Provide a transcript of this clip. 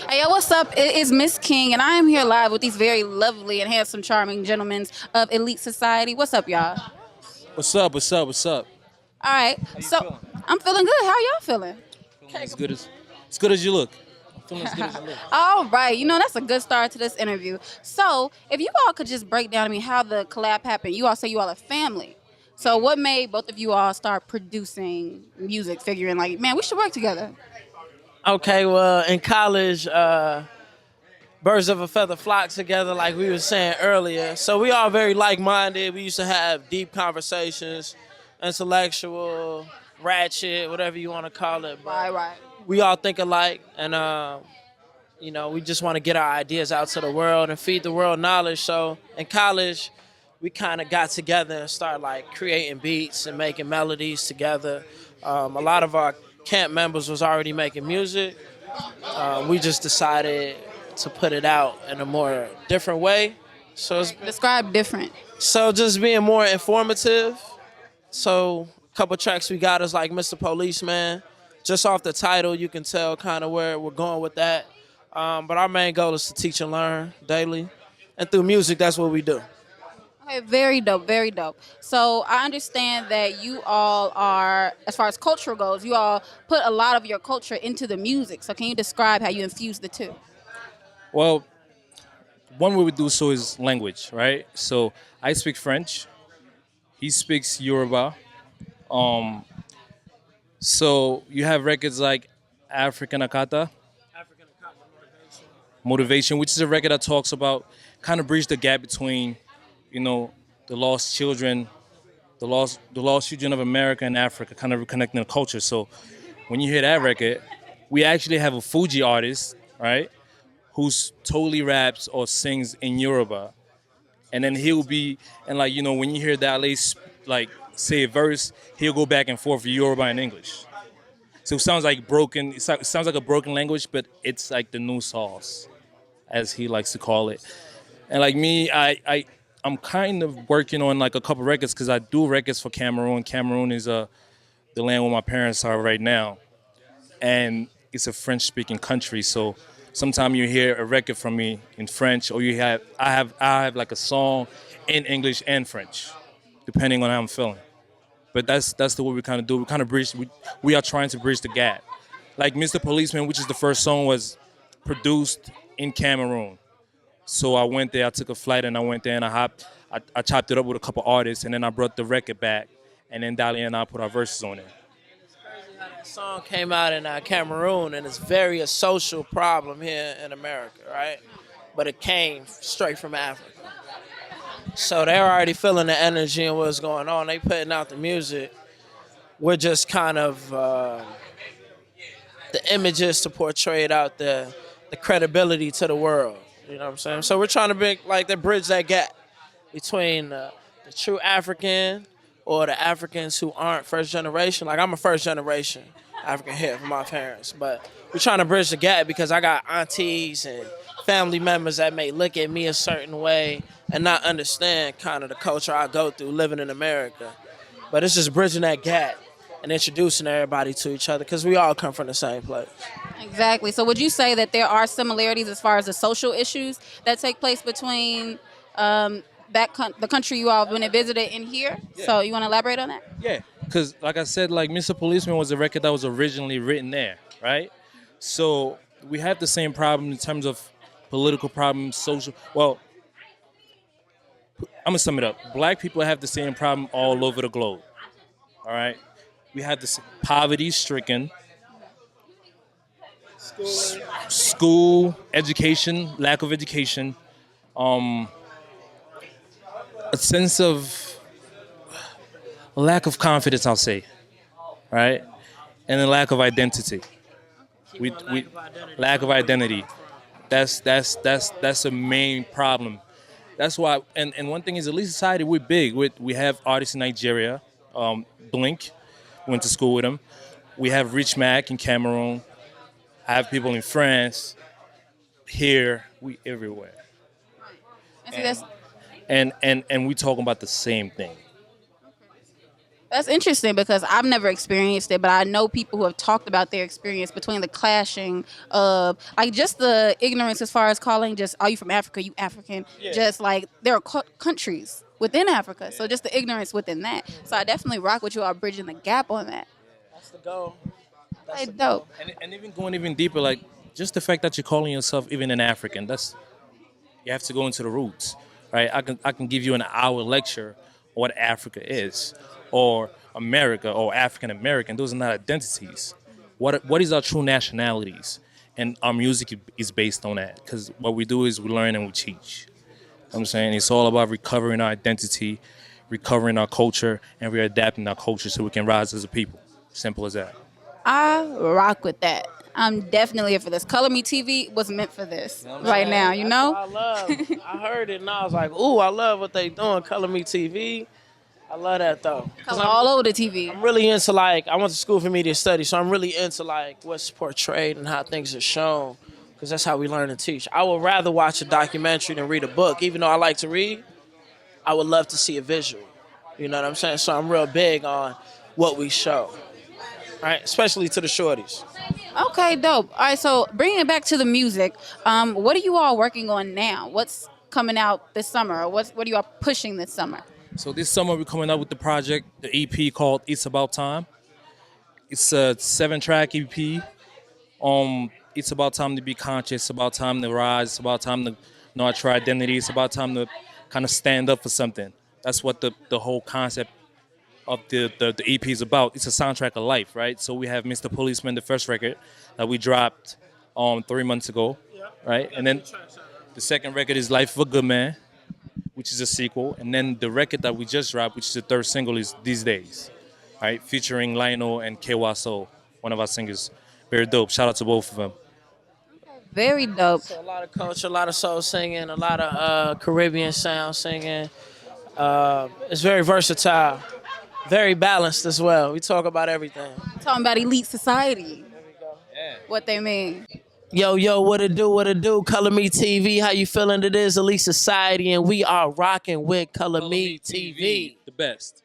Hey, yo, what's up? It is Miss King, and I am here live with these very lovely and handsome, charming gentlemen of Elite Society. What's up, y'all? What's up? What's up? What's up? All right, How you so feeling? I'm feeling good. How y'all feeling? Feeling as good as you look. I'm feeling as good as you look. All right, that's a good start to this interview. So, if you all could just break down to me how the collab happened. You all say you all are family. So, what made both of you all start producing music, figuring like, man, we should work together? Okay, well, in college, birds of a feather flock together, like we were saying earlier. So we all very like-minded. We used to have deep conversations, intellectual, ratchet, whatever you want to call it. Right, But right. we all think alike, and we just want to get our ideas out to the world and feed the world knowledge. So in college, we kind of got together and started like creating beats and making melodies together. A lot of our camp members was already making music. We just decided to put it out in a more different way. So it's, Describe different. so just being more informative. So a couple tracks we got is like Mr. Policeman. Just off the title, you can tell kind of where we're going with that. But our main goal is to teach and learn daily, and through music, that's what we do. Okay, very dope, very dope. So I understand that you all are, as far as culture goes, you all put a lot of your culture into the music. So can you describe how you infuse the two? Well, one way we do so is language, right? So I speak French. He speaks Yoruba. Um, so you have records like African Akata, Motivation, which is a record that talks about kind of bridge the gap between, you know, the lost children, the lost children of America and Africa, kind of reconnecting the culture. So when you hear that record, we actually have a Fuji artist, right, who's totally raps or sings in Yoruba, and then he'll be and like when you hear Dale like say a verse, he'll go back and forth Yoruba and English. So it sounds like broken. It sounds like a broken language, but it's like the new sauce, as he likes to call it. And like me, I'm kind of working on like a couple records because I do records for Cameroon. Cameroon is the land where my parents are right now, and it's a French-speaking country. So sometimes you hear a record from me in French, or I have like a song in English and French, depending on how I'm feeling. But that's the way we kind of do. We kind of bridge. We are trying to bridge the gap. Like Mr. Policeman, which is the first song, was produced in Cameroon. So I went there. I took a flight and I went there and I chopped it up with a couple artists, and then I brought the record back, and then Dali and I put our verses on it. That song came out in Cameroon, and it's very a social problem here in America, right? But it came straight from Africa. So they're already feeling the energy and what's going on. They putting out the music. We're just kind of the images to portray it out the credibility to the world. You know what I'm saying? So we're trying to bridge that gap between the true African or the Africans who aren't first generation. Like I'm a first generation African here from my parents, but we're trying to bridge the gap because I got aunties and family members that may look at me a certain way and not understand kind of the culture I go through living in America. But it's just bridging that gap and introducing everybody to each other because we all come from the same place. Exactly. So would you say that there are similarities as far as the social issues that take place between the country you all went and visited in here? Yeah. So you want to elaborate on that? Yeah, because like I said, like Mr. Policeman was a record that was originally written there, right? So we have the same problem in terms of political problems, social. Well, I'm gonna sum it up. Black people have the same problem all over the globe. All right, we have this poverty-stricken, school education, lack of education, a sense of lack of confidence, I'll say, right, and a lack of identity. We lack of identity. That's a main problem. That's why, and one thing is, Elite Society, we're big. We have artists in Nigeria, Blink, went to school with him. We have Rich Mac in Cameroon. I have people in France. Here, we everywhere, And see, that's and we talking about the same thing. That's interesting because I've never experienced it, but I know people who have talked about their experience between the clashing of like just the ignorance as far as calling just are you from Africa, you African, just like there are countries within Africa, so just the ignorance within that. So I definitely rock with you all bridging the gap on that. That's the goal. That's Hey, the goal. dope. And even going even deeper, like just the fact that you're calling yourself even an African, that's you have to go into the roots, right? I can give you an hour lecture on what Africa is, or America, or African American. Those are not identities. What is our true nationalities? And our music is based on that because what we do is we learn and we teach. I'm saying it's all about recovering our identity, recovering our culture, and we're adapting our culture so we can rise as a people. Simple as that. I rock with that. I'm definitely here for this. Color Me TV was meant for this right now, you That's know? what I love. I heard it and I was like, ooh, I love what they doing. Color Me TV. I love that though. Color all over the TV. I'm really into like I went to school for media studies, so I'm really into like what's portrayed and how things are shown, because that's how we learn and teach. I would rather watch a documentary than read a book. Even though I like to read, I would love to see a visual. You know what I'm saying? So I'm real big on what we show, right? Especially to the shorties. Okay, dope. All right, so bringing it back to the music, what are you all working on now? What's coming out this summer? Or what are you all pushing this summer? So this summer we're coming out with the project, the EP called "It's About Time." It's a 7-track EP. It's about time to be conscious. It's about time to rise. It's about time to know our true identity. It's about time to kind of stand up for something. That's what the whole concept of the EP is about. It's a soundtrack of life, right? So we have Mr. Policeman, the first record that we dropped 3 months ago, right? And then the second record is Life of a Good Man, which is a sequel. And then the record that we just dropped, which is the third single, is These Days, right? Featuring Lionel and KY Soul, one of our singers. Very dope. Shout out to both of them. Very dope. So a lot of culture, a lot of soul singing, a lot of Caribbean sound singing. It's very versatile, very balanced as well. We talk about everything. Talking about elite society. What they mean. Yo, what it do? Color Me TV, how you feeling? It is Elite Society, and we are rocking with Color Me TV. The best.